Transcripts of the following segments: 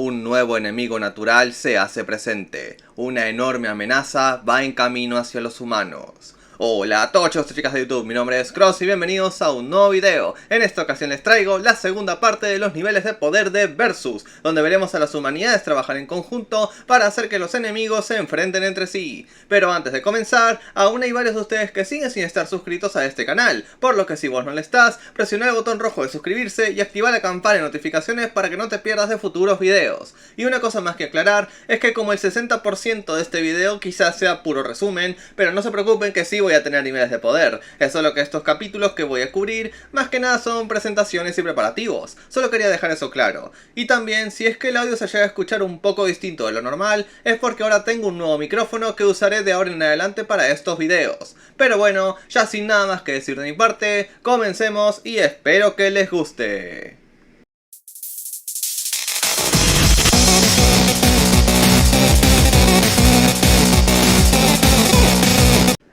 un nuevo enemigo natural se hace presente. Una enorme amenaza va en camino hacia los humanos. Hola a todos chicas de YouTube, mi nombre es Cross y bienvenidos a un nuevo video. En esta ocasión les traigo la segunda parte de los niveles de poder de Versus, donde veremos a las humanidades trabajar en conjunto para hacer que los enemigos se enfrenten entre sí. Pero antes de comenzar, aún hay varios de ustedes que siguen sin estar suscritos a este canal, por lo que si vos no lo estás, presiona el botón rojo de suscribirse y activa la campana de notificaciones para que no te pierdas de futuros videos. Y una cosa más que aclarar es que como el 60% de este video quizás sea puro resumen, pero no se preocupen que sí voy a tener niveles de poder. Es solo que estos capítulos que voy a cubrir más que nada son presentaciones y preparativos. Solo quería dejar eso claro. Y también, si es que el audio se llega a escuchar un poco distinto de lo normal, es porque ahora tengo un nuevo micrófono que usaré de ahora en adelante para estos videos. Pero bueno, ya sin nada más que decir de mi parte, comencemos y espero que les guste.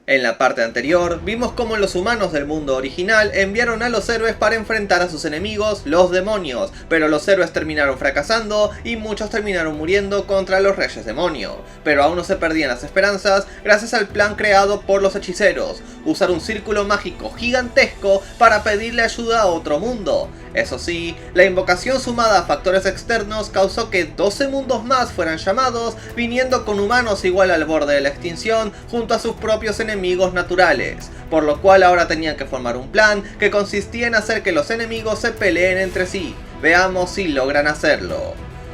En la parte anterior, vimos cómo los humanos del mundo original enviaron a los héroes para enfrentar a sus enemigos, los demonios, pero los héroes terminaron fracasando y muchos terminaron muriendo contra los reyes demonio. Pero aún no se perdían las esperanzas gracias al plan creado por los hechiceros, usar un círculo mágico gigantesco para pedirle ayuda a otro mundo. Eso sí, la invocación sumada a factores externos causó que 12 mundos más fueran llamados, viniendo con humanos igual al borde de la extinción junto a sus propios enemigos naturales, por lo cual ahora tenían que formar un plan que consistía en hacer que los enemigos se peleen entre sí. Veamos si logran hacerlo.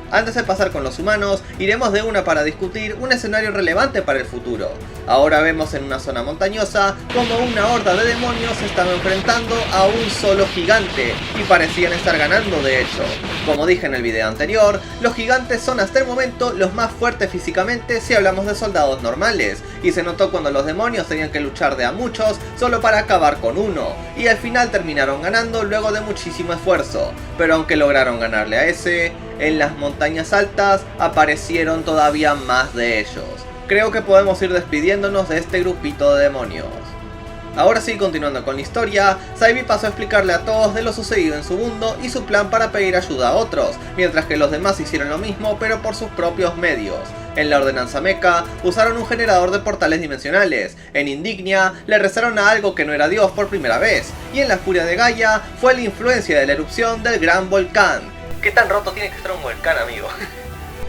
Antes de pasar con los humanos, iremos de una para discutir un escenario relevante para el futuro. Ahora vemos en una zona montañosa como una horda de demonios se estaba enfrentando a un solo gigante y parecían estar ganando de hecho. Como dije en el video anterior, los gigantes son hasta el momento los más fuertes físicamente si hablamos de soldados normales, y se notó cuando los demonios tenían que luchar de a muchos solo para acabar con uno, y al final terminaron ganando luego de muchísimo esfuerzo. Pero aunque lograron ganarle a ese, en las montañas altas aparecieron todavía más de ellos. Creo que podemos ir despidiéndonos de este grupito de demonios. Ahora sí, continuando con la historia, Saibie pasó a explicarle a todos de lo sucedido en su mundo y su plan para pedir ayuda a otros, mientras que los demás hicieron lo mismo pero por sus propios medios. En la ordenanza mecha, usaron un generador de portales dimensionales, en Indignia le rezaron a algo que no era Dios por primera vez, y en la furia de Gaia fue la influencia de la erupción del gran volcán. ¿Qué tan roto tiene que estar un volcán, amigo?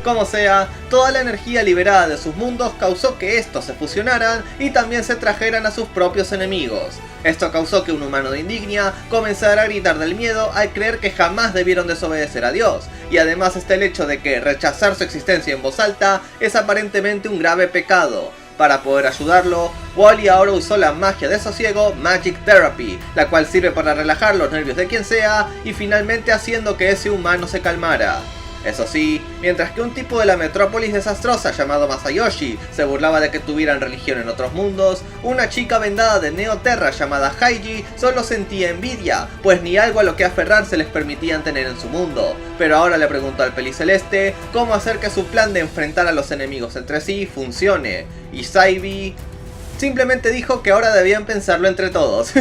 Como sea, toda la energía liberada de sus mundos causó que estos se fusionaran y también se trajeran a sus propios enemigos. Esto causó que un humano de Indignia comenzara a gritar del miedo al creer que jamás debieron desobedecer a Dios, y además está el hecho de que rechazar su existencia en voz alta es aparentemente un grave pecado. Para poder ayudarlo, Wally ahora usó la magia de sosiego Magic Therapy, la cual sirve para relajar los nervios de quien sea y finalmente haciendo que ese humano se calmara. Eso sí, mientras que un tipo de la metrópolis desastrosa llamado Masayoshi se burlaba de que tuvieran religión en otros mundos, una chica vendada de Neoterra llamada Haiji solo sentía envidia, pues ni algo a lo que aferrarse les permitían tener en su mundo. Pero ahora le preguntó al Peliceleste cómo hacer que su plan de enfrentar a los enemigos entre sí funcione, y Saibie simplemente dijo que ahora debían pensarlo entre todos.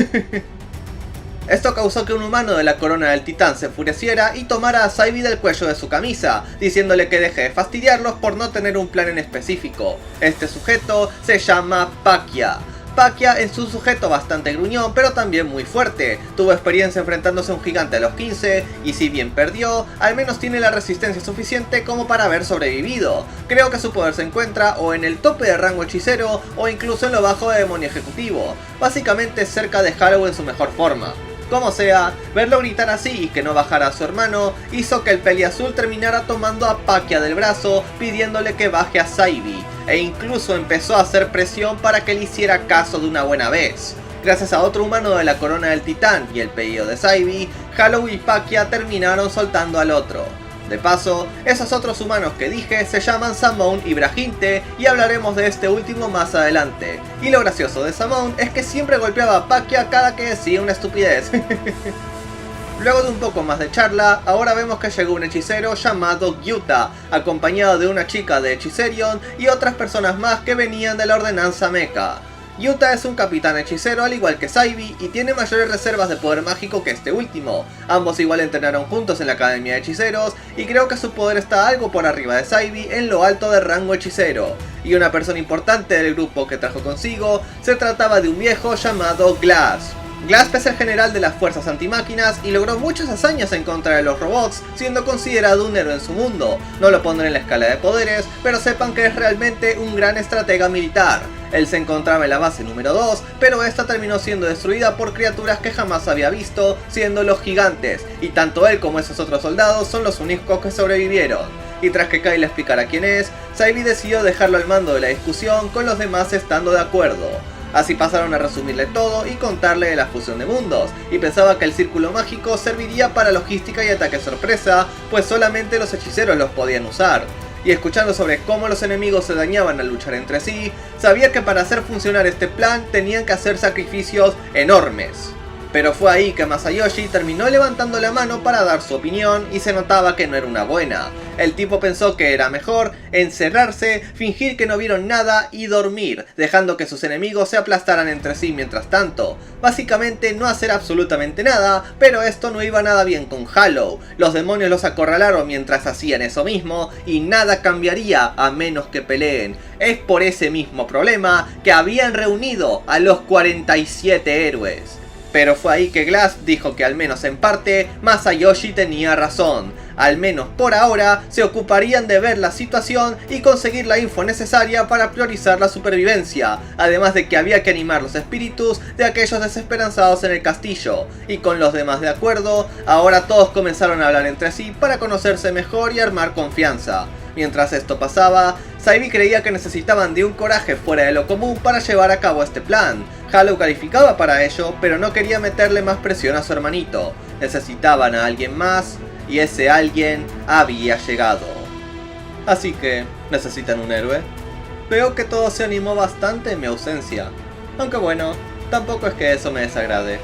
Esto causó que un humano de la corona del titán se enfureciera y tomara a Saibie del cuello de su camisa, diciéndole que deje de fastidiarlos por no tener un plan en específico. Este sujeto se llama Paquia. Paquia es un sujeto bastante gruñón, pero también muy fuerte. Tuvo experiencia enfrentándose a un gigante a los 15, y si bien perdió, al menos tiene la resistencia suficiente como para haber sobrevivido. Creo que su poder se encuentra o en el tope de rango hechicero, o incluso en lo bajo de demonio ejecutivo. Básicamente cerca de Hollow en su mejor forma. Como sea, verlo gritar así y que no bajara a su hermano hizo que el peliazul terminara tomando a Paquia del brazo pidiéndole que baje a Saibie, e incluso empezó a hacer presión para que le hiciera caso de una buena vez. Gracias a otro humano de la corona del titán y el pedido de Saibie, Hollow y Paquia terminaron soltando al otro. De paso, esos otros humanos que dije se llaman Samon y Brahinte y hablaremos de este último más adelante. Y lo gracioso de Samon es que siempre golpeaba a Paquia cada que decía una estupidez. Luego de un poco más de charla, ahora vemos que llegó un hechicero llamado Gyuta, acompañado de una chica de Hechicerion y otras personas más que venían de la ordenanza mecha. Yuta es un capitán hechicero al igual que Saibi y tiene mayores reservas de poder mágico que este último. Ambos igual entrenaron juntos en la academia de hechiceros y creo que su poder está algo por arriba de Saibi en lo alto del rango hechicero. Y una persona importante del grupo que trajo consigo se trataba de un viejo llamado Glass. Glass es el general de las fuerzas antimáquinas y logró muchas hazañas en contra de los robots, siendo considerado un héroe en su mundo. No lo pondré en la escala de poderes, pero sepan que es realmente un gran estratega militar. Él se encontraba en la base número 2, pero esta terminó siendo destruida por criaturas que jamás había visto, siendo los gigantes, y tanto él como esos otros soldados son los únicos que sobrevivieron. Y tras que Kyle le explicara quién es, Saibi decidió dejarlo al mando de la discusión, con los demás estando de acuerdo. Así pasaron a resumirle todo y contarle de la fusión de mundos, y pensaba que el círculo mágico serviría para logística y ataque sorpresa, pues solamente los hechiceros los podían usar. Y escuchando sobre cómo los enemigos se dañaban al luchar entre sí, sabía que para hacer funcionar este plan tenían que hacer sacrificios enormes. Pero fue ahí que Masayoshi terminó levantando la mano para dar su opinión y se notaba que no era una buena. El tipo pensó que era mejor encerrarse, fingir que no vieron nada y dormir, dejando que sus enemigos se aplastaran entre sí mientras tanto. Básicamente no hacer absolutamente nada, pero esto no iba nada bien con Hollow. Los demonios los acorralaron mientras hacían eso mismo y nada cambiaría a menos que peleen. Es por ese mismo problema que habían reunido a los 47 héroes. Pero fue ahí que Glass dijo que al menos en parte Masayoshi tenía razón. Al menos por ahora se ocuparían de ver la situación y conseguir la info necesaria para priorizar la supervivencia, además de que había que animar los espíritus de aquellos desesperanzados en el castillo. Y con los demás de acuerdo, ahora todos comenzaron a hablar entre sí para conocerse mejor y armar confianza. Mientras esto pasaba, Saibi creía que necesitaban de un coraje fuera de lo común para llevar a cabo este plan. Hollow calificaba para ello, pero no quería meterle más presión a su hermanito. Necesitaban a alguien más, y ese alguien había llegado. Así que, ¿necesitan un héroe? Veo que todo se animó bastante en mi ausencia. Aunque bueno, tampoco es que eso me desagrade.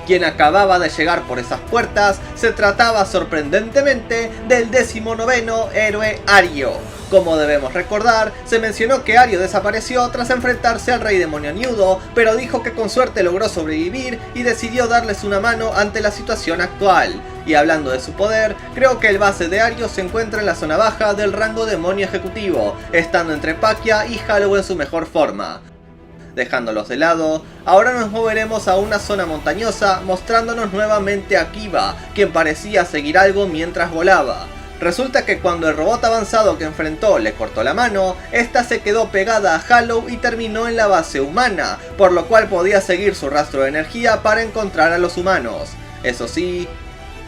Quien acababa de llegar por esas puertas se trataba sorprendentemente del 19º héroe Ario. Como debemos recordar, se mencionó que Ario desapareció tras enfrentarse al rey demonio Niudo, pero dijo que con suerte logró sobrevivir y decidió darles una mano ante la situación actual. Y hablando de su poder, creo que el base de Ario se encuentra en la zona baja del rango demonio ejecutivo, estando entre Pakia y Hollow en su mejor forma. Dejándolos de lado, ahora nos moveremos a una zona montañosa mostrándonos nuevamente a Kiba, quien parecía seguir algo mientras volaba. Resulta que cuando el robot avanzado que enfrentó le cortó la mano, esta se quedó pegada a Hollow y terminó en la base humana, por lo cual podía seguir su rastro de energía para encontrar a los humanos. Eso sí,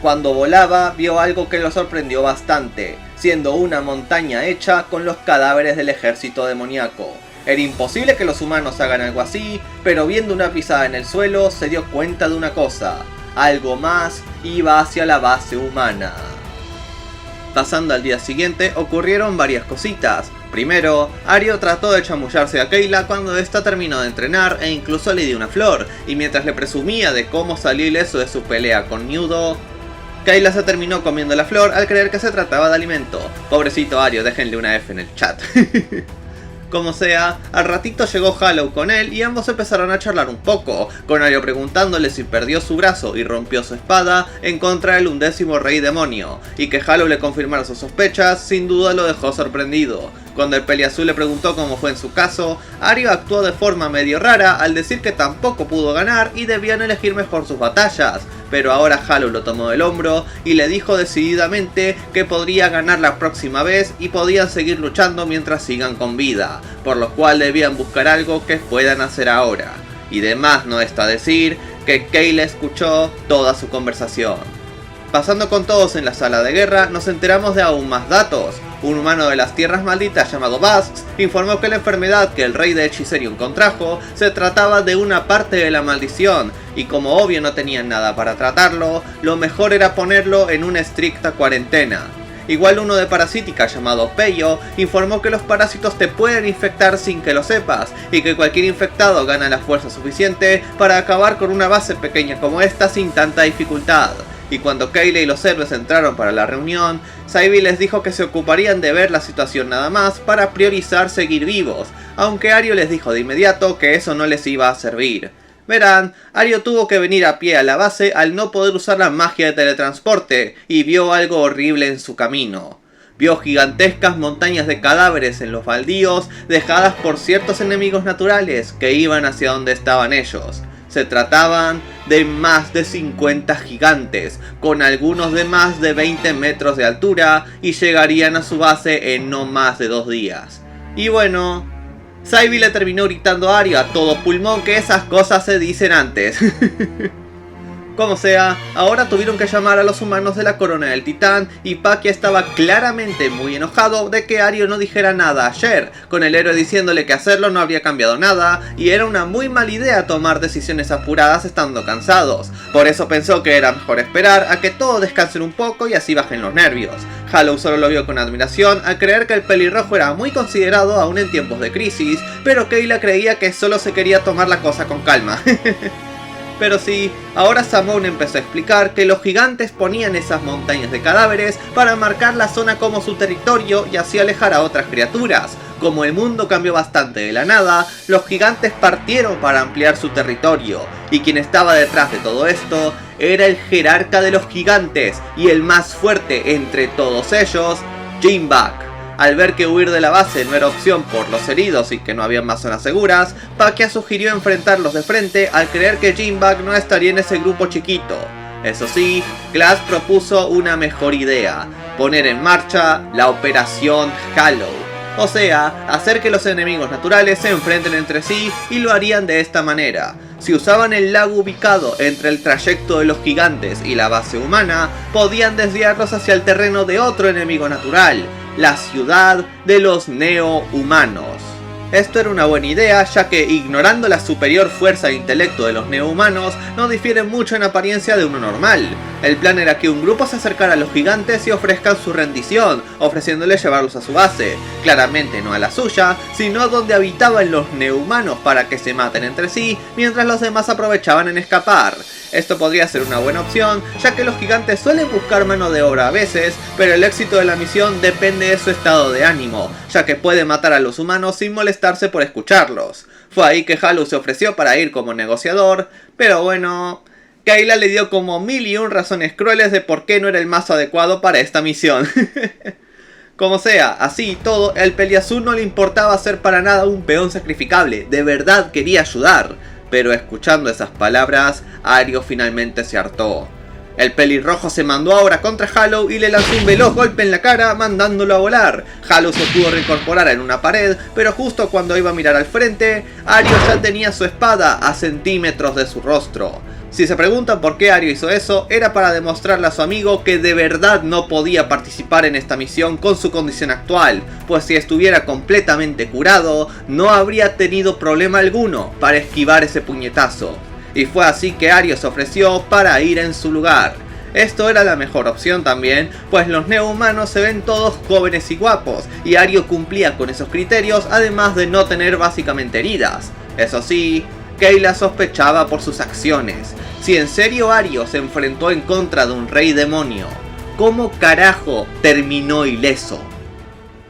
cuando volaba vio algo que lo sorprendió bastante, siendo una montaña hecha con los cadáveres del ejército demoníaco. Era imposible que los humanos hagan algo así, pero viendo una pisada en el suelo se dio cuenta de una cosa: algo más iba hacia la base humana. Pasando al día siguiente, ocurrieron varias cositas. Primero, Ario trató de chamullarse a Kayla cuando esta terminó de entrenar e incluso le dio una flor, y mientras le presumía de cómo salió ileso de su pelea con Niudo, Kayla se terminó comiendo la flor al creer que se trataba de alimento. Pobrecito Ario, déjenle una F en el chat. Como sea, al ratito llegó Hollow con él y ambos empezaron a charlar un poco, con Ario preguntándole si perdió su brazo y rompió su espada en contra del 11º rey demonio, y que Hollow le confirmara sus sospechas sin duda lo dejó sorprendido. Cuando el peliazul le preguntó cómo fue en su caso, Ario actuó de forma medio rara al decir que tampoco pudo ganar y debían elegir mejor sus batallas, pero ahora Hollow lo tomó del hombro y le dijo decididamente que podría ganar la próxima vez y podían seguir luchando mientras sigan con vida, por lo cual debían buscar algo que puedan hacer ahora. Y de más no está decir que Kayla escuchó toda su conversación. Pasando con todos en la sala de guerra, nos enteramos de aún más datos. Un humano de las tierras malditas llamado Basks informó que la enfermedad que el rey de Hechicerion contrajo se trataba de una parte de la maldición, y como obvio no tenían nada para tratarlo, lo mejor era ponerlo en una estricta cuarentena. Igual uno de Parasítica llamado Peyo informó que los parásitos te pueden infectar sin que lo sepas, y que cualquier infectado gana la fuerza suficiente para acabar con una base pequeña como esta sin tanta dificultad. y cuando Kayla y los héroes entraron para la reunión, Saibi les dijo que se ocuparían de ver la situación nada más para priorizar seguir vivos, aunque Ario les dijo de inmediato que eso no les iba a servir. Verán, Ario tuvo que venir a pie a la base al no poder usar la magia de teletransporte, y vio algo horrible en su camino. Vio gigantescas montañas de cadáveres en los baldíos dejadas por ciertos enemigos naturales que iban hacia donde estaban ellos. Se trataban de más de 50 gigantes, con algunos de más de 20 metros de altura, y llegarían a su base en no más de 2 días. Y bueno, Saibi le terminó gritando a Ario a todo pulmón que esas cosas se dicen antes. Como sea, ahora tuvieron que llamar a los humanos de la corona del titán, y Pakia estaba claramente muy enojado de que Ario no dijera nada ayer, con el héroe diciéndole que hacerlo no habría cambiado nada, y era una muy mala idea tomar decisiones apuradas estando cansados. Por eso pensó que era mejor esperar a que todos descansen un poco y así bajen los nervios. Hollow solo lo vio con admiración al creer que el pelirrojo era muy considerado aún en tiempos de crisis, pero Kayla creía que solo se quería tomar la cosa con calma. Pero sí, ahora Samon empezó a explicar que los gigantes ponían esas montañas de cadáveres para marcar la zona como su territorio y así alejar a otras criaturas. Como el mundo cambió bastante de la nada, los gigantes partieron para ampliar su territorio, y quien estaba detrás de todo esto era el jerarca de los gigantes y el más fuerte entre todos ellos, Jinbak. Al ver que huir de la base no era opción por los heridos y que no había más zonas seguras, Pakia sugirió enfrentarlos de frente al creer que Jinbak no estaría en ese grupo chiquito. Eso sí, Glass propuso una mejor idea: poner en marcha la Operación Hollow. O sea, hacer que los enemigos naturales se enfrenten entre sí, y lo harían de esta manera. Si usaban el lago ubicado entre el trayecto de los gigantes y la base humana, podían desviarlos hacia el terreno de otro enemigo natural, la ciudad de los neo-humanos. Esto era una buena idea, ya que ignorando la superior fuerza e intelecto de los neo-humanos, no difieren mucho en apariencia de uno normal. El plan era que un grupo se acercara a los gigantes y ofrezcan su rendición, ofreciéndoles llevarlos a su base, claramente no a la suya, sino a donde habitaban los neo-humanos para que se maten entre sí, mientras los demás aprovechaban en escapar. Esto podría ser una buena opción, ya que los gigantes suelen buscar mano de obra a veces, pero el éxito de la misión depende de su estado de ánimo, ya que puede matar a los humanos sin molestarse por escucharlos. Fue ahí que Hollow se ofreció para ir como negociador, pero bueno, Kayla le dio como 1001 razones crueles de por qué no era el más adecuado para esta misión. Como sea, así y todo, el peliazul no le importaba ser para nada un peón sacrificable, de verdad quería ayudar. Pero escuchando esas palabras, Ario finalmente se hartó. El pelirrojo se mandó ahora contra Hollow y le lanzó un veloz golpe en la cara, mandándolo a volar. Hollow se pudo reincorporar en una pared, pero justo cuando iba a mirar al frente, Ario ya tenía su espada a centímetros de su rostro. Si se preguntan por qué Ario hizo eso, era para demostrarle a su amigo que de verdad no podía participar en esta misión con su condición actual, pues si estuviera completamente curado, no habría tenido problema alguno para esquivar ese puñetazo. Y fue así que Ario se ofreció para ir en su lugar. Esto era la mejor opción también, pues los neo-humanos se ven todos jóvenes y guapos, y Ario cumplía con esos criterios, además de no tener básicamente heridas. Eso sí, Kayla sospechaba por sus acciones. Si en serio Ario se enfrentó en contra de un rey demonio, ¿cómo carajo terminó ileso?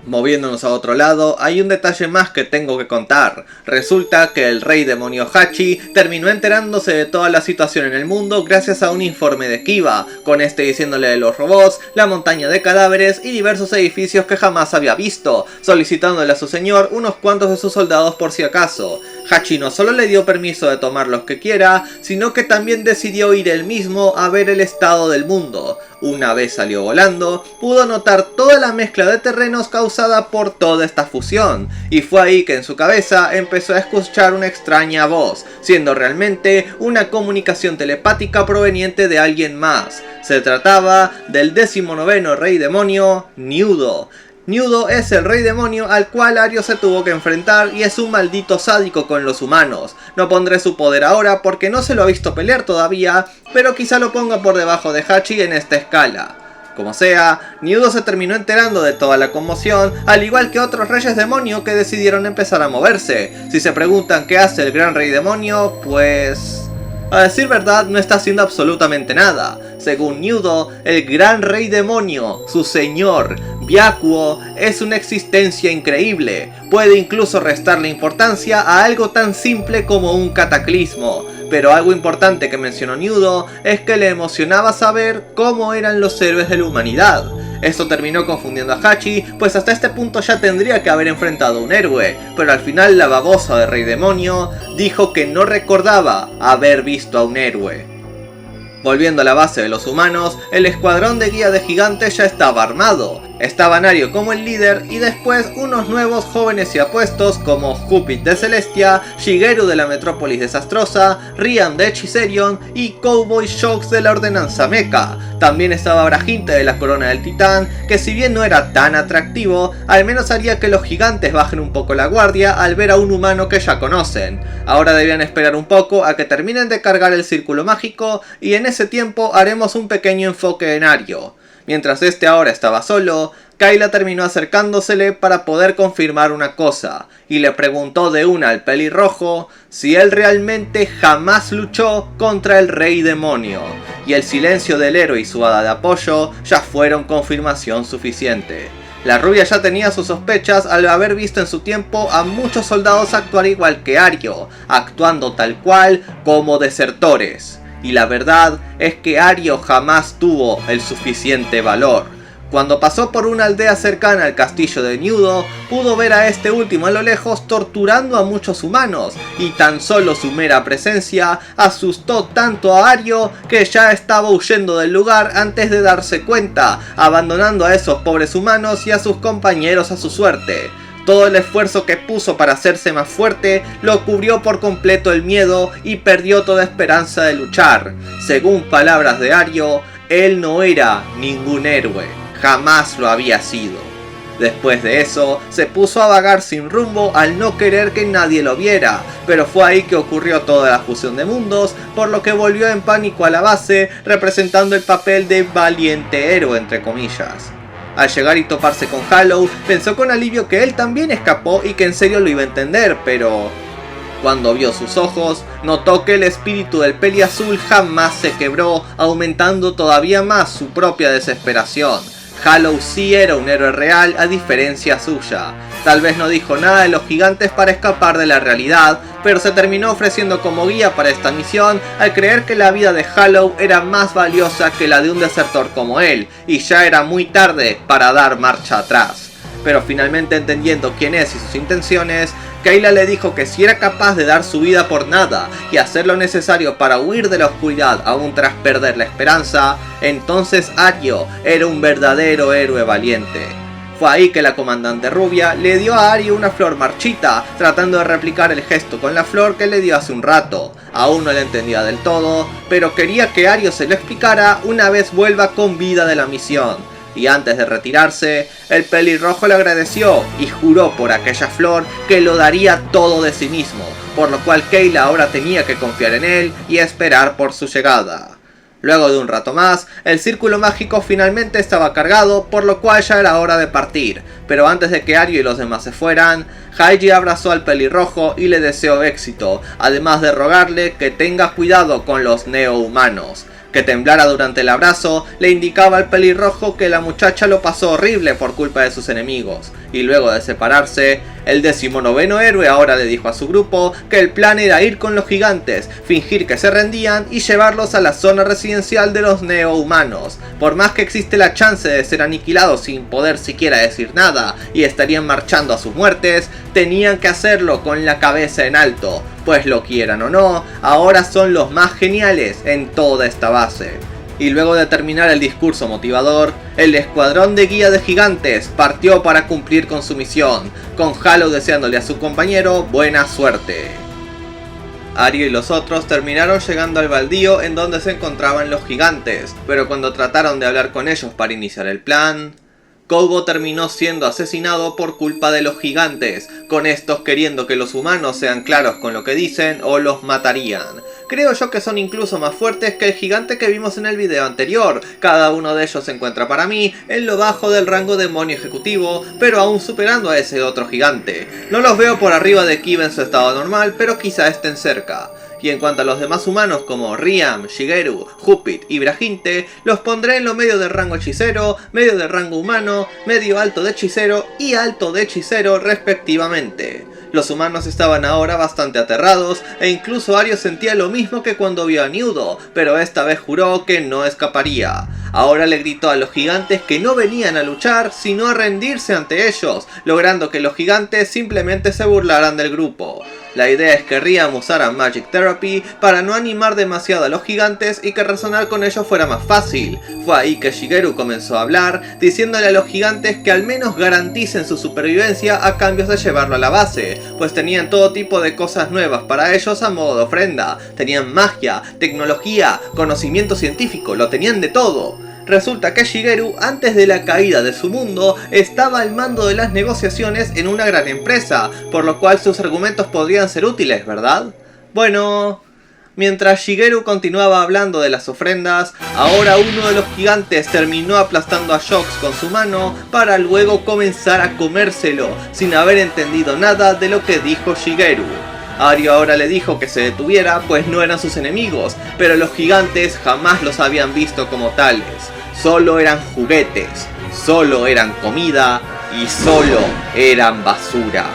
Moviéndonos a otro lado, hay un detalle más que tengo que contar. Resulta que el rey demonio Hachi terminó enterándose de toda la situación en el mundo gracias a un informe de Kiba, con este diciéndole de los robots, la montaña de cadáveres y diversos edificios que jamás había visto, solicitándole a su señor unos cuantos de sus soldados por si acaso. Hachi no solo le dio permiso de tomar los que quiera, sino que también decidió ir él mismo a ver el estado del mundo. Una vez salió volando, pudo notar toda la mezcla de terrenos causada por toda esta fusión, y fue ahí que en su cabeza empezó a escuchar una extraña voz, siendo realmente una comunicación telepática proveniente de alguien más. Se trataba del 19º rey demonio, Niudo. Niudo es el rey demonio al cual Ario se tuvo que enfrentar y es un maldito sádico con los humanos. No pondré su poder ahora porque no se lo ha visto pelear todavía, pero quizá lo ponga por debajo de Hachi en esta escala. Como sea, Niudo se terminó enterando de toda la conmoción, al igual que otros reyes demonio que decidieron empezar a moverse. Si se preguntan qué hace el gran rey demonio, pues A decir verdad, no está haciendo absolutamente nada. Según Nudo, el gran rey demonio, su señor, Byakuo, es una existencia increíble. Puede incluso restarle importancia a algo tan simple como un cataclismo. Pero algo importante que mencionó Nudo es que le emocionaba saber cómo eran los héroes de la humanidad. Esto terminó confundiendo a Hachi, pues hasta este punto ya tendría que haber enfrentado a un héroe, pero al final la babosa de Rey Demonio dijo que no recordaba haber visto a un héroe. Volviendo a la base de los humanos, el escuadrón de guía de gigantes ya estaba armado. Estaba Nario como el líder y después unos nuevos jóvenes y apuestos como Júpit de Celestia, Shigeru de la Metrópolis Desastrosa, Rian de Hechicerion y Cowboy Shocks de la Ordenanza Mecha. También estaba Brajinte de la Corona del Titán, que si bien no era tan atractivo, al menos haría que los gigantes bajen un poco la guardia al ver a un humano que ya conocen. Ahora debían esperar un poco a que terminen de cargar el círculo mágico y en ese tiempo haremos un pequeño enfoque en Ario. Mientras este ahora estaba solo, Kayla terminó acercándosele para poder confirmar una cosa, y le preguntó de una al pelirrojo si él realmente jamás luchó contra el Rey Demonio, y el silencio del héroe y su hada de apoyo ya fueron confirmación suficiente. La rubia ya tenía sus sospechas al haber visto en su tiempo a muchos soldados actuar igual que Ario, actuando tal cual como desertores. Y la verdad es que Ario jamás tuvo el suficiente valor. Cuando pasó por una aldea cercana al castillo de Nudo, pudo ver a este último a lo lejos torturando a muchos humanos, y tan solo su mera presencia asustó tanto a Ario que ya estaba huyendo del lugar antes de darse cuenta, abandonando a esos pobres humanos y a sus compañeros a su suerte. Todo el esfuerzo que puso para hacerse más fuerte lo cubrió por completo el miedo y perdió toda esperanza de luchar. Según palabras de Ario, él no era ningún héroe, jamás lo había sido. Después de eso, se puso a vagar sin rumbo al no querer que nadie lo viera, pero fue ahí que ocurrió toda la fusión de mundos, por lo que volvió en pánico a la base, representando el papel de valiente héroe entre comillas. Al llegar y toparse con Hollow, pensó con alivio que él también escapó y que en serio lo iba a entender, pero cuando vio sus ojos, notó que el espíritu del peli azul jamás se quebró, aumentando todavía más su propia desesperación. Hollow sí era un héroe real a diferencia suya. Tal vez no dijo nada de los gigantes para escapar de la realidad, pero se terminó ofreciendo como guía para esta misión al creer que la vida de Hollow era más valiosa que la de un desertor como él, y ya era muy tarde para dar marcha atrás. Pero finalmente entendiendo quién es y sus intenciones, Kayla le dijo que si era capaz de dar su vida por nada y hacer lo necesario para huir de la oscuridad aún tras perder la esperanza, entonces Ario era un verdadero héroe valiente. Fue ahí que la comandante rubia le dio a Ario una flor marchita, tratando de replicar el gesto con la flor que le dio hace un rato. Aún no le entendía del todo, pero quería que Ario se lo explicara una vez vuelva con vida de la misión. Y antes de retirarse, el pelirrojo le agradeció y juró por aquella flor que lo daría todo de sí mismo, por lo cual Kayla ahora tenía que confiar en él y esperar por su llegada. Luego de un rato más, el círculo mágico finalmente estaba cargado, por lo cual ya era hora de partir, pero antes de que Ario y los demás se fueran, Haiji abrazó al pelirrojo y le deseó éxito, además de rogarle que tenga cuidado con los neo-humanos. Que temblara durante el abrazo le indicaba al pelirrojo que la muchacha lo pasó horrible por culpa de sus enemigos, y luego de separarse, el 19º héroe ahora le dijo a su grupo que el plan era ir con los gigantes, fingir que se rendían y llevarlos a la zona residencial de los neo-humanos. Por más que existe la chance de ser aniquilados sin poder siquiera decir nada y estarían marchando a sus muertes, tenían que hacerlo con la cabeza en alto, pues lo quieran o no, ahora son los más geniales en toda esta base. Y luego de terminar el discurso motivador, el escuadrón de guía de gigantes partió para cumplir con su misión, con Hollow deseándole a su compañero buena suerte. Ario y los otros terminaron llegando al baldío en donde se encontraban los gigantes, pero cuando trataron de hablar con ellos para iniciar el plan, Kogo terminó siendo asesinado por culpa de los gigantes, con estos queriendo que los humanos sean claros con lo que dicen o los matarían. Creo yo que son incluso más fuertes que el gigante que vimos en el video anterior. Cada uno de ellos se encuentra para mí en lo bajo del rango demonio ejecutivo, pero aún superando a ese otro gigante. No los veo por arriba de Kiba en su estado normal, pero quizá estén cerca. Y en cuanto a los demás humanos como Riam, Shigeru, Jupit y Brajinte, los pondré en lo medio del rango hechicero, medio del rango humano, medio alto de hechicero y alto de hechicero respectivamente. Los humanos estaban ahora bastante aterrados e incluso Ario sentía lo mismo que cuando vio a Niudo, pero esta vez juró que no escaparía. Ahora le gritó a los gigantes que no venían a luchar sino a rendirse ante ellos, logrando que los gigantes simplemente se burlaran del grupo. La idea es que Riam usara Magic Therapy para no animar demasiado a los gigantes y que razonar con ellos fuera más fácil. Fue ahí que Shigeru comenzó a hablar, diciéndole a los gigantes que al menos garanticen su supervivencia a cambio de llevarlo a la base, pues tenían todo tipo de cosas nuevas para ellos a modo de ofrenda. Tenían magia, tecnología, conocimiento científico, lo tenían de todo. Resulta que Shigeru, antes de la caída de su mundo, estaba al mando de las negociaciones en una gran empresa, por lo cual sus argumentos podrían ser útiles, ¿verdad? Bueno, mientras Shigeru continuaba hablando de las ofrendas, ahora uno de los gigantes terminó aplastando a Shox con su mano para luego comenzar a comérselo, sin haber entendido nada de lo que dijo Shigeru. Ario ahora le dijo que se detuviera, pues no eran sus enemigos, pero los gigantes jamás los habían visto como tales. Solo eran juguetes, solo eran comida y solo eran basura.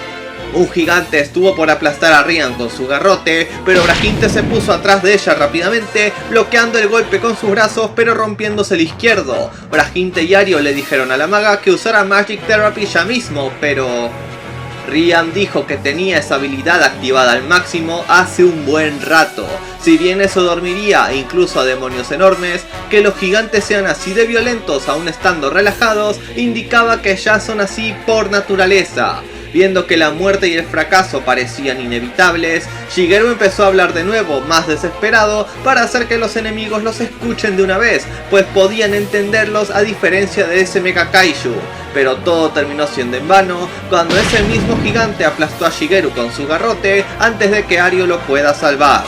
Un gigante estuvo por aplastar a Riam con su garrote, pero Brajinte se puso atrás de ella rápidamente, bloqueando el golpe con sus brazos pero rompiéndose el izquierdo. Brajinte y Ario le dijeron a la maga que usara Magic Therapy ya mismo, pero Riam dijo que tenía esa habilidad activada al máximo hace un buen rato. Si bien eso dormiría incluso a demonios enormes, que los gigantes sean así de violentos aún estando relajados indicaba que ya son así por naturaleza. Viendo que la muerte y el fracaso parecían inevitables, Shigeru empezó a hablar de nuevo, más desesperado, para hacer que los enemigos los escuchen de una vez, pues podían entenderlos a diferencia de ese Mega Kaiju. Pero todo terminó siendo en vano, cuando ese mismo gigante aplastó a Shigeru con su garrote antes de que Ario lo pueda salvar.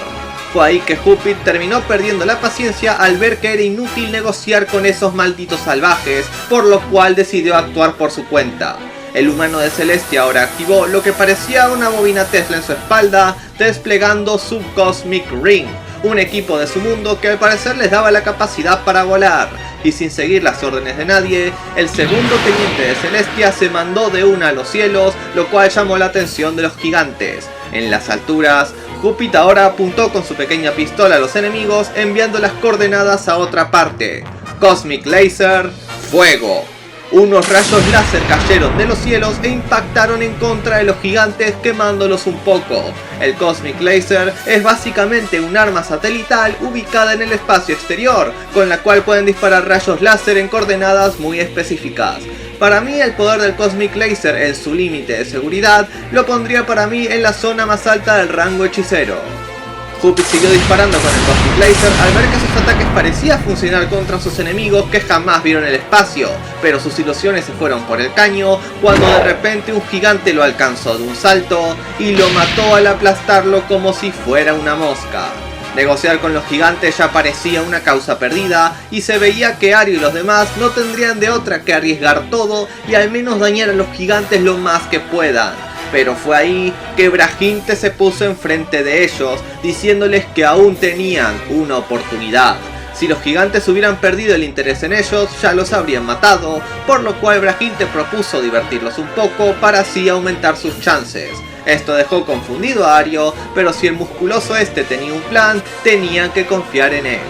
Fue ahí que Jupit terminó perdiendo la paciencia al ver que era inútil negociar con esos malditos salvajes, por lo cual decidió actuar por su cuenta. El humano de Celestia ahora activó lo que parecía una bobina Tesla en su espalda, desplegando su Cosmic Ring, un equipo de su mundo que al parecer les daba la capacidad para volar. Y sin seguir las órdenes de nadie, el segundo teniente de Celestia se mandó de una a los cielos, lo cual llamó la atención de los gigantes. En las alturas, Jupit ahora apuntó con su pequeña pistola a los enemigos, enviando las coordenadas a otra parte. Cosmic Laser, fuego. Unos rayos láser cayeron de los cielos e impactaron en contra de los gigantes, quemándolos un poco. El Cosmic Laser es básicamente un arma satelital ubicada en el espacio exterior, con la cual pueden disparar rayos láser en coordenadas muy específicas. Para mí el poder del Cosmic Laser en su límite de seguridad lo pondría para mí en la zona más alta del rango hechicero. Jupit siguió disparando con el Cosmic Laser al ver que sus ataques parecían funcionar contra sus enemigos que jamás vieron el espacio, pero sus ilusiones se fueron por el caño cuando de repente un gigante lo alcanzó de un salto y lo mató al aplastarlo como si fuera una mosca. Negociar con los gigantes ya parecía una causa perdida y se veía que Ario y los demás no tendrían de otra que arriesgar todo y al menos dañar a los gigantes lo más que puedan. Pero fue ahí que Brajinte se puso enfrente de ellos, diciéndoles que aún tenían una oportunidad. Si los gigantes hubieran perdido el interés en ellos, ya los habrían matado, por lo cual Brajinte propuso divertirlos un poco para así aumentar sus chances. Esto dejó confundido a Ario, pero si el musculoso este tenía un plan, tenían que confiar en él.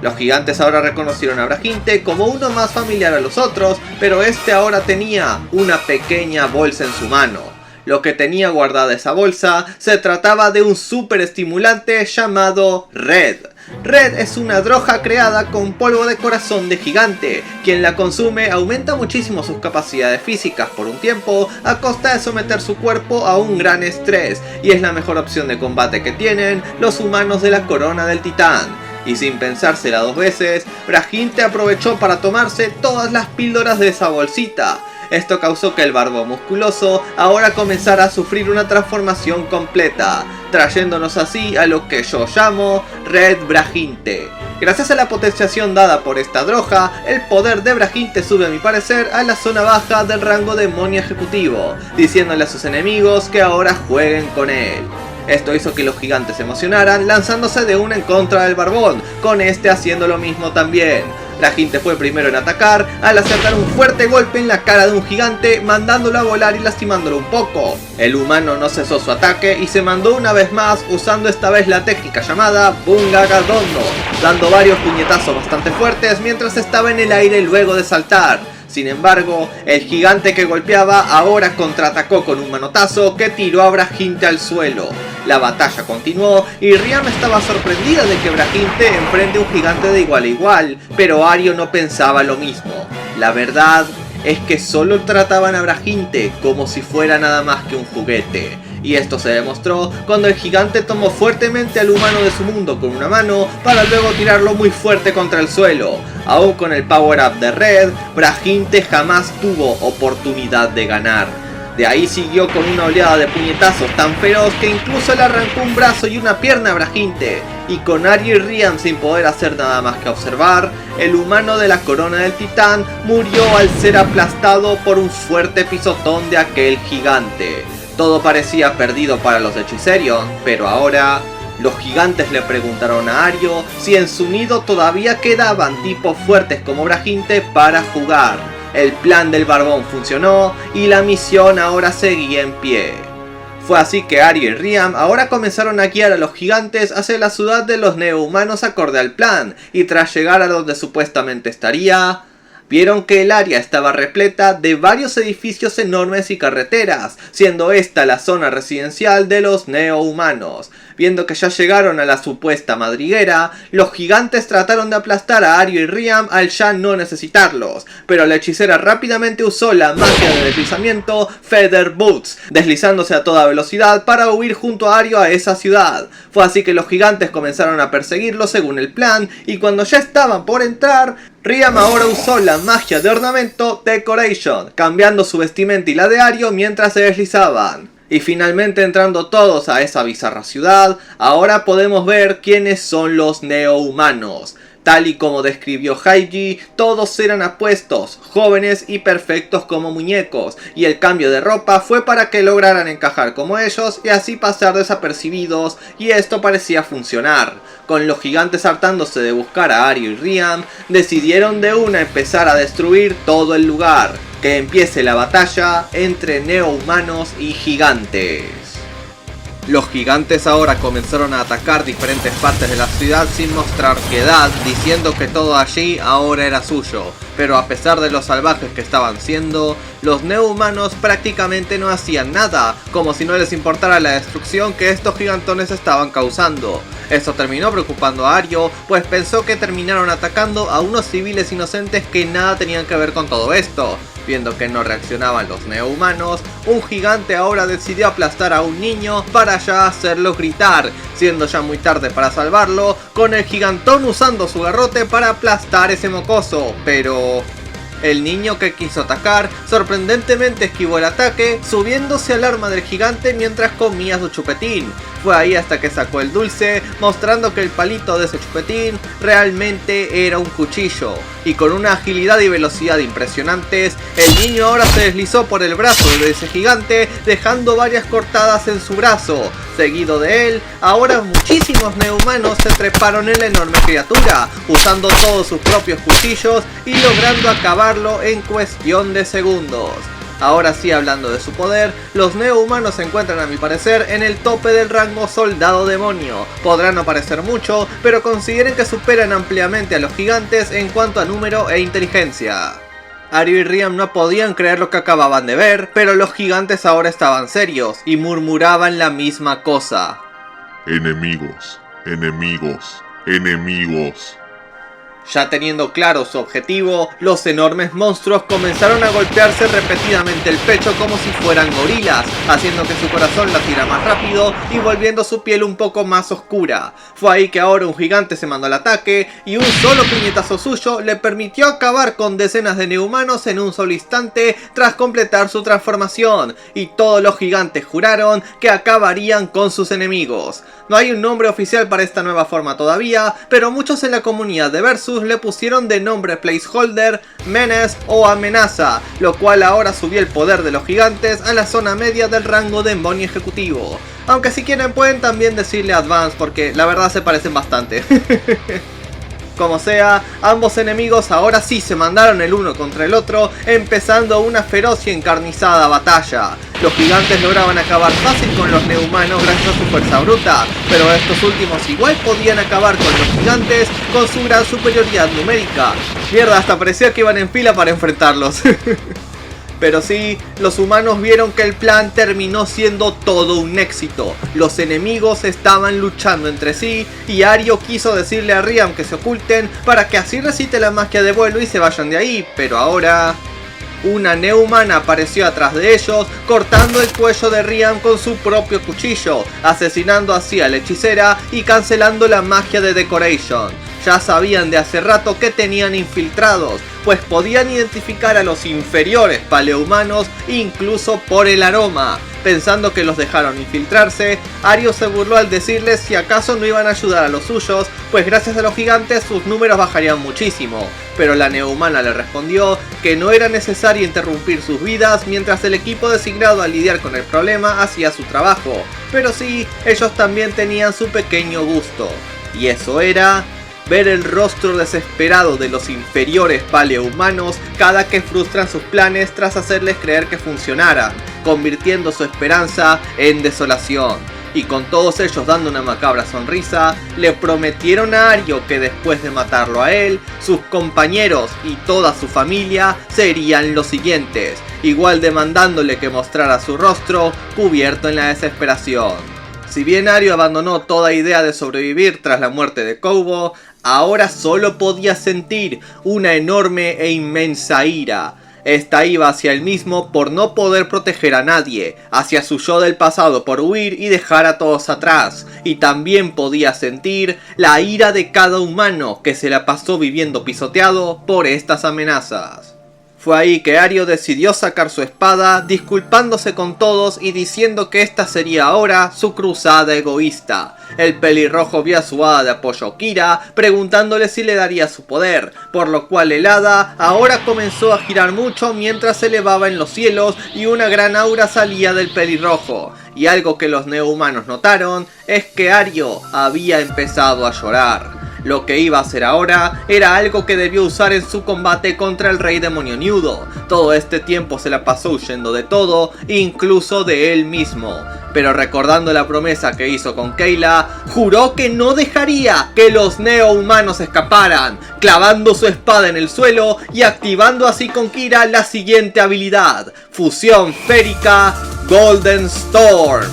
Los gigantes ahora reconocieron a Brajinte como uno más familiar a los otros, pero este ahora tenía una pequeña bolsa en su mano. Lo que tenía guardada esa bolsa se trataba de un super estimulante llamado Red. Red es una droga creada con polvo de corazón de gigante. Quien la consume aumenta muchísimo sus capacidades físicas por un tiempo a costa de someter su cuerpo a un gran estrés, y es la mejor opción de combate que tienen los humanos de la corona del titán. Y sin pensársela dos veces, Brajinte aprovechó para tomarse todas las píldoras de esa bolsita. Esto causó que el barbo musculoso ahora comenzara a sufrir una transformación completa, trayéndonos así a lo que yo llamo Red Brajinte. Gracias a la potenciación dada por esta droga, el poder de Brajinte sube a mi parecer a la zona baja del rango demonio ejecutivo, diciéndole a sus enemigos que ahora jueguen con él. Esto hizo que los gigantes se emocionaran, lanzándose de una en contra del barbón, con este haciendo lo mismo también. Brajinte fue primero en atacar, al acertar un fuerte golpe en la cara de un gigante, mandándolo a volar y lastimándolo un poco. El humano no cesó su ataque y se mandó una vez más, usando esta vez la técnica llamada Bunga Gadondo, dando varios puñetazos bastante fuertes mientras estaba en el aire luego de saltar. Sin embargo, el gigante que golpeaba ahora contraatacó con un manotazo que tiró a Brajinte al suelo. La batalla continuó y Riam estaba sorprendida de que Brajinte enfrente a un gigante de igual a igual, pero Ario no pensaba lo mismo. La verdad es que solo trataban a Brajinte como si fuera nada más que un juguete. Y esto se demostró cuando el gigante tomó fuertemente al humano de su mundo con una mano para luego tirarlo muy fuerte contra el suelo. Aún con el power up de Red, Brajinte jamás tuvo oportunidad de ganar. De ahí siguió con una oleada de puñetazos tan feroz que incluso le arrancó un brazo y una pierna a Brajinte. Y con Ario y Riam sin poder hacer nada más que observar, el humano de la corona del titán murió al ser aplastado por un fuerte pisotón de aquel gigante. Todo parecía perdido para los Hechicerion, pero ahora los gigantes le preguntaron a Ario si en su nido todavía quedaban tipos fuertes como Brajinte para jugar. El plan del barbón funcionó y la misión ahora seguía en pie. Fue así que Ario y Riam ahora comenzaron a guiar a los gigantes hacia la ciudad de los neohumanos acorde al plan, y tras llegar a donde supuestamente estaría, vieron que el área estaba repleta de varios edificios enormes y carreteras, siendo esta la zona residencial de los neohumanos. Viendo que ya llegaron a la supuesta madriguera, los gigantes trataron de aplastar a Ario y Riam al ya no necesitarlos, pero la hechicera rápidamente usó la magia de deslizamiento Feather Boots, deslizándose a toda velocidad para huir junto a Ario a esa ciudad. Fue así que los gigantes comenzaron a perseguirlo según el plan, y cuando ya estaban por entrar, Riam ahora usó la magia de ornamento Decoration, cambiando su vestimenta y la de Ario mientras se deslizaban. Y finalmente entrando todos a esa bizarra ciudad, ahora podemos ver quiénes son los neohumanos. Tal y como describió Haiji, todos eran apuestos, jóvenes y perfectos como muñecos, y el cambio de ropa fue para que lograran encajar como ellos y así pasar desapercibidos, y esto parecía funcionar. Con los gigantes hartándose de buscar a Ario y Riam, decidieron de una empezar a destruir todo el lugar. Que empiece la batalla entre neohumanos y gigantes. Los gigantes ahora comenzaron a atacar diferentes partes de la ciudad sin mostrar piedad, diciendo que todo allí ahora era suyo. Pero a pesar de los salvajes que estaban siendo, los neohumanos prácticamente no hacían nada, como si no les importara la destrucción que estos gigantones estaban causando. Esto terminó preocupando a Ario, pues pensó que terminaron atacando a unos civiles inocentes que nada tenían que ver con todo esto. Viendo que no reaccionaban los neohumanos, un gigante ahora decidió aplastar a un niño para ya hacerlo gritar, siendo ya muy tarde para salvarlo, con el gigantón usando su garrote para aplastar ese mocoso, pero el niño que quiso atacar sorprendentemente esquivó el ataque, subiéndose al arma del gigante mientras comía su chupetín. Fue ahí hasta que sacó el dulce, mostrando que el palito de ese chupetín realmente era un cuchillo. Y con una agilidad y velocidad impresionantes, el niño ahora se deslizó por el brazo de ese gigante, dejando varias cortadas en su brazo. Seguido de él, ahora muchísimos neohumanos se treparon en la enorme criatura, usando todos sus propios cuchillos y logrando acabarlo en cuestión de segundos. Ahora sí, hablando de su poder, los neohumanos se encuentran a mi parecer en el tope del rango soldado demonio. Podrán no parecer mucho, pero consideren que superan ampliamente a los gigantes en cuanto a número e inteligencia. Ario y Riam no podían creer lo que acababan de ver, pero los gigantes ahora estaban serios y murmuraban la misma cosa. Enemigos, enemigos, enemigos. Ya teniendo claro su objetivo, los enormes monstruos comenzaron a golpearse repetidamente el pecho como si fueran gorilas, haciendo que su corazón latiera más rápido y volviendo su piel un poco más oscura. Fue ahí que ahora un gigante se mandó al ataque y un solo puñetazo suyo le permitió acabar con decenas de neohumanos en un solo instante tras completar su transformación, y todos los gigantes juraron que acabarían con sus enemigos. No hay un nombre oficial para esta nueva forma todavía, pero muchos en la comunidad de Versus le pusieron de nombre placeholder, Menace o amenaza, lo cual ahora subió el poder de los gigantes a la zona media del rango demonio ejecutivo. Aunque si quieren pueden también decirle Advance porque la verdad se parecen bastante. Como sea, ambos enemigos ahora sí se mandaron el uno contra el otro, empezando una feroz y encarnizada batalla. Los gigantes lograban acabar fácil con los neumanos gracias a su fuerza bruta, pero estos últimos igual podían acabar con los gigantes con su gran superioridad numérica. Mierda, hasta parecía que iban en fila para enfrentarlos. Pero sí, los humanos vieron que el plan terminó siendo todo un éxito. Los enemigos estaban luchando entre sí y Ario quiso decirle a Riam que se oculten para que así recite la magia de vuelo y se vayan de ahí, pero ahora una Neuman apareció atrás de ellos, cortando el cuello de Riam con su propio cuchillo, asesinando así a la hechicera y cancelando la magia de Decoration. Ya sabían de hace rato que tenían infiltrados, pues podían identificar a los inferiores paleohumanos incluso por el aroma. Pensando que los dejaron infiltrarse, Ario se burló al decirles si acaso no iban a ayudar a los suyos, pues gracias a los gigantes sus números bajarían muchísimo. Pero la neohumana le respondió que no era necesario interrumpir sus vidas mientras el equipo designado a lidiar con el problema hacía su trabajo. Pero sí, ellos también tenían su pequeño gusto, y eso era ver el rostro desesperado de los inferiores paleohumanos cada que frustran sus planes tras hacerles creer que funcionaran, convirtiendo su esperanza en desolación. Y con todos ellos dando una macabra sonrisa, le prometieron a Ario que después de matarlo a él, sus compañeros y toda su familia serían los siguientes, igual demandándole que mostrara su rostro cubierto en la desesperación. Si bien Ario abandonó toda idea de sobrevivir tras la muerte de Koubo, ahora solo podía sentir una enorme e inmensa ira. Esta iba hacia él mismo por no poder proteger a nadie, hacia su yo del pasado por huir y dejar a todos atrás, y también podía sentir la ira de cada humano que se la pasó viviendo pisoteado por estas amenazas. Fue ahí que Ario decidió sacar su espada, disculpándose con todos y diciendo que esta sería ahora su cruzada egoísta. El pelirrojo vio a su hada de apoyo Kira, preguntándole si le daría su poder, por lo cual el hada ahora comenzó a girar mucho mientras se elevaba en los cielos y una gran aura salía del pelirrojo. Y algo que los neohumanos notaron es que Ario había empezado a llorar. Lo que iba a hacer ahora era algo que debió usar en su combate contra el rey demonio Niudo. Todo este tiempo se la pasó huyendo de todo, incluso de él mismo. Pero recordando la promesa que hizo con Kayla, juró que no dejaría que los neohumanos escaparan, clavando su espada en el suelo y activando así con Kira la siguiente habilidad: Fusión Férica Golden Storm.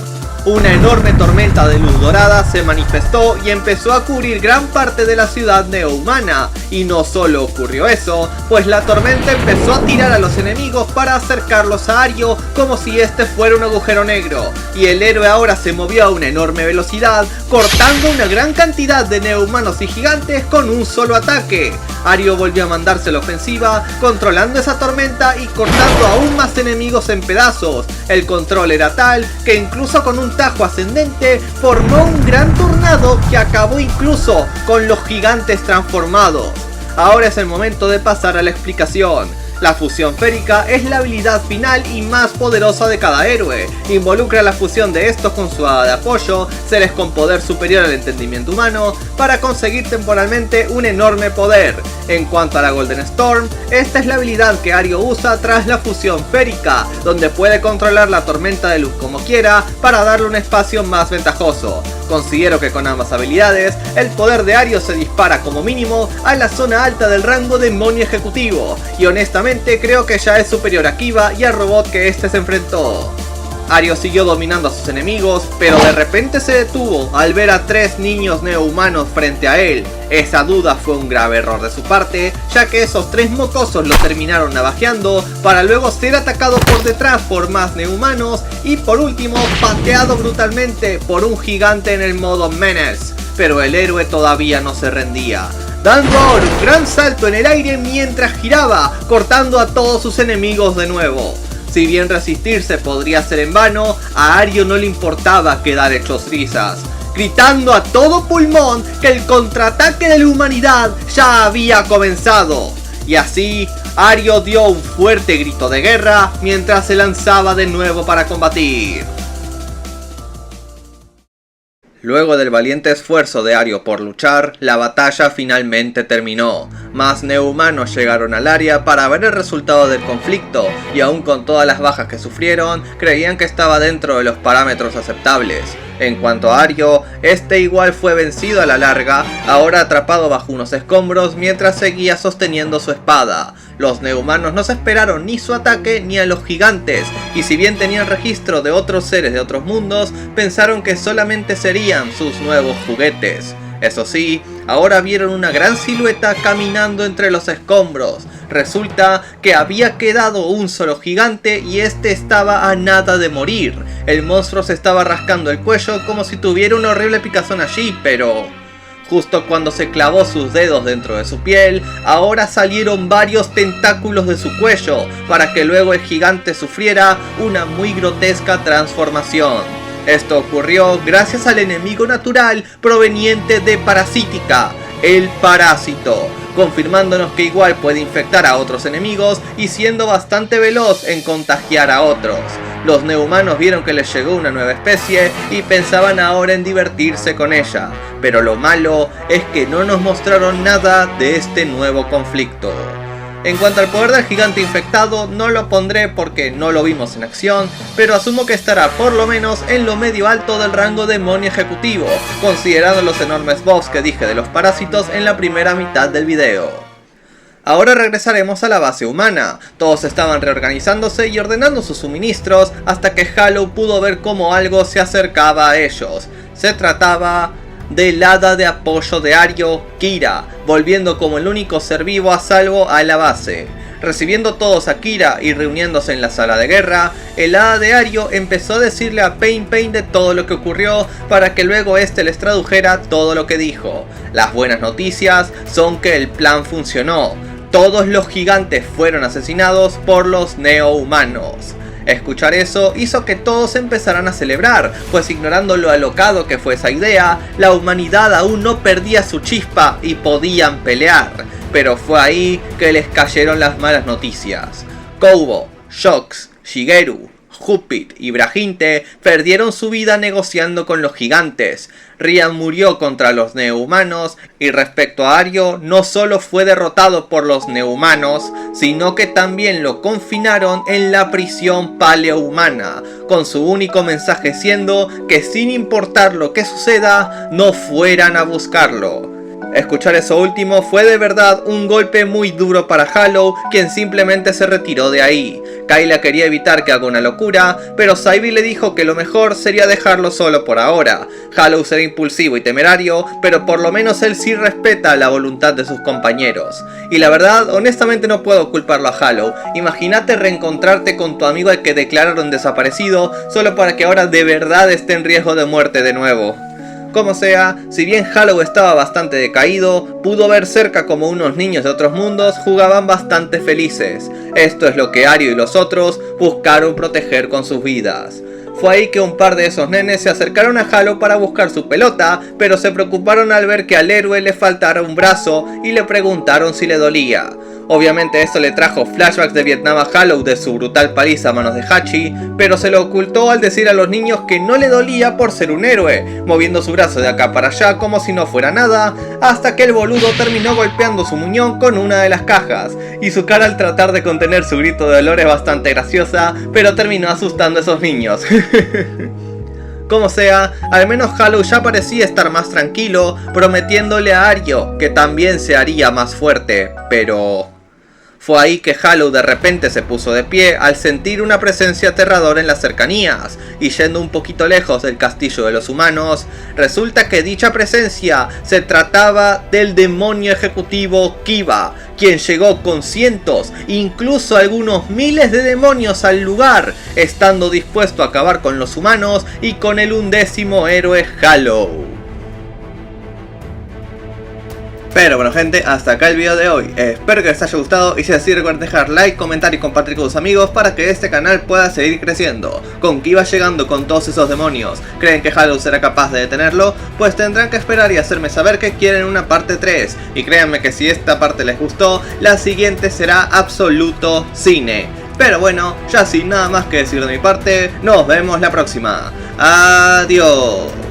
Una enorme tormenta de luz dorada se manifestó y empezó a cubrir gran parte de la ciudad neohumana. Y no solo ocurrió eso, pues la tormenta empezó a tirar a los enemigos para acercarlos a Ario como si este fuera un agujero negro. Y el héroe ahora se movió a una enorme velocidad, cortando una gran cantidad de neohumanos y gigantes con un solo ataque. Ario volvió a mandarse la ofensiva, controlando esa tormenta y cortando aún más enemigos en pedazos. El control era tal que incluso con un tajo ascendente formó un gran tornado que acabó incluso con los gigantes transformados. Ahora es el momento de pasar a la explicación. La fusión férica es la habilidad final y más poderosa de cada héroe. Involucra la fusión de estos con su hada de apoyo, seres con poder superior al entendimiento humano, para conseguir temporalmente un enorme poder. En cuanto a la Golden Storm, esta es la habilidad que Ario usa tras la fusión férica, donde puede controlar la tormenta de luz como quiera para darle un espacio más ventajoso. Considero que con ambas habilidades, el poder de Ario se dispara como mínimo a la zona alta del rango demonio ejecutivo, y honestamente creo que ya es superior a Kiba y al robot que este se enfrentó. Ario siguió dominando a sus enemigos, pero de repente se detuvo al ver a 3 niños neohumanos frente a él. Esa duda fue un grave error de su parte, ya que esos 3 mocosos lo terminaron navajeando para luego ser atacado por detrás por más neohumanos y por último pateado brutalmente por un gigante en el modo Menace. Pero el héroe todavía no se rendía, dando ahora un gran salto en el aire mientras giraba, cortando a todos sus enemigos de nuevo. Si bien resistirse podría ser en vano, a Ario no le importaba quedar hecho trizas. gritando a todo pulmón que el contraataque de la humanidad ya había comenzado. Y así, Ario dio un fuerte grito de guerra mientras se lanzaba de nuevo para combatir. Luego del valiente esfuerzo de Ario por luchar, la batalla finalmente terminó. Más neohumanos llegaron al área para ver el resultado del conflicto, y aún con todas las bajas que sufrieron, creían que estaba dentro de los parámetros aceptables. En cuanto a Ario, este igual fue vencido a la larga, ahora atrapado bajo unos escombros mientras seguía sosteniendo su espada. Los neohumanos no se esperaron ni su ataque ni a los gigantes, y si bien tenían registro de otros seres de otros mundos, pensaron que solamente serían sus nuevos juguetes. Eso sí, ahora vieron una gran silueta caminando entre los escombros. Resulta que había quedado un solo gigante y este estaba a nada de morir. El monstruo se estaba rascando el cuello como si tuviera una horrible picazón allí, pero justo cuando se clavó sus dedos dentro de su piel, ahora salieron varios tentáculos de su cuello, para que luego el gigante sufriera una muy grotesca transformación. Esto ocurrió gracias al enemigo natural proveniente de Parasítica, el parásito, confirmándonos que igual puede infectar a otros enemigos y siendo bastante veloz en contagiar a otros. Los neohumanos vieron que les llegó una nueva especie y pensaban ahora en divertirse con ella, pero lo malo es que no nos mostraron nada de este nuevo conflicto. En cuanto al poder del gigante infectado, no lo pondré porque no lo vimos en acción, pero asumo que estará por lo menos en lo medio alto del rango demonio ejecutivo, considerando los enormes buffs que dije de los parásitos en la primera mitad del video. Ahora regresaremos a la base humana. Todos estaban reorganizándose y ordenando sus suministros hasta que Hollow pudo ver cómo algo se acercaba a ellos. Se trataba del hada de apoyo de Ario, Kira, volviendo como el único ser vivo a salvo a la base. Recibiendo todos a Kira y reuniéndose en la sala de guerra, el hada de Ario empezó a decirle a Pain de todo lo que ocurrió para que luego este les tradujera todo lo que dijo. Las buenas noticias son que el plan funcionó. Todos los gigantes fueron asesinados por los neohumanos. Escuchar eso hizo que todos empezaran a celebrar, pues ignorando lo alocado que fue esa idea, la humanidad aún no perdía su chispa y podían pelear. Pero fue ahí que les cayeron las malas noticias. Koubo, Shox, Shigeru, Jupit y Brahinte perdieron su vida negociando con los gigantes. Rian murió contra los neohumanos y respecto a Ario no solo fue derrotado por los neohumanos, sino que también lo confinaron en la prisión paleohumana, con su único mensaje siendo que sin importar lo que suceda, no fueran a buscarlo. Escuchar eso último fue de verdad un golpe muy duro para Hollow, quien simplemente se retiró de ahí. Kayla quería evitar que haga una locura, pero Saivy le dijo que lo mejor sería dejarlo solo por ahora. Hollow será impulsivo y temerario, pero por lo menos él sí respeta la voluntad de sus compañeros. Y la verdad, honestamente no puedo culparlo a Hollow. Imagínate reencontrarte con tu amigo al que declararon desaparecido, solo para que ahora de verdad esté en riesgo de muerte de nuevo. Como sea, si bien Hollow estaba bastante decaído, pudo ver cerca como unos niños de otros mundos jugaban bastante felices. Esto es lo que Ario y los otros buscaron proteger con sus vidas. Fue ahí que un par de esos nenes se acercaron a Hollow para buscar su pelota, pero se preocuparon al ver que al héroe le faltara un brazo y le preguntaron si le dolía. Obviamente esto le trajo flashbacks de Vietnam a Hollow de su brutal paliza a manos de Hachi, pero se lo ocultó al decir a los niños que no le dolía por ser un héroe, moviendo su brazo de acá para allá como si no fuera nada, hasta que el boludo terminó golpeando su muñón con una de las cajas, y su cara al tratar de contener su grito de dolor es bastante graciosa, pero terminó asustando a esos niños. Como sea, al menos Hollow ya parecía estar más tranquilo, prometiéndole a Ario que también se haría más fuerte, pero fue ahí que Hollow de repente se puso de pie al sentir una presencia aterradora en las cercanías, y yendo un poquito lejos del castillo de los humanos, resulta que dicha presencia se trataba del demonio ejecutivo Kiba, quien llegó con cientos, incluso algunos miles de demonios al lugar, estando dispuesto a acabar con los humanos y con el 11º héroe Hollow. Pero bueno gente, hasta acá el video de hoy. Espero que les haya gustado y si es así recuerden dejar like, comentar y compartir con sus amigos para que este canal pueda seguir creciendo. Con que iba llegando con todos esos demonios, ¿creen que Halo será capaz de detenerlo? Pues tendrán que esperar y hacerme saber que quieren una parte 3. Y créanme que si esta parte les gustó, la siguiente será absoluto cine. Pero bueno, ya sin nada más que decir de mi parte, nos vemos la próxima. Adiós.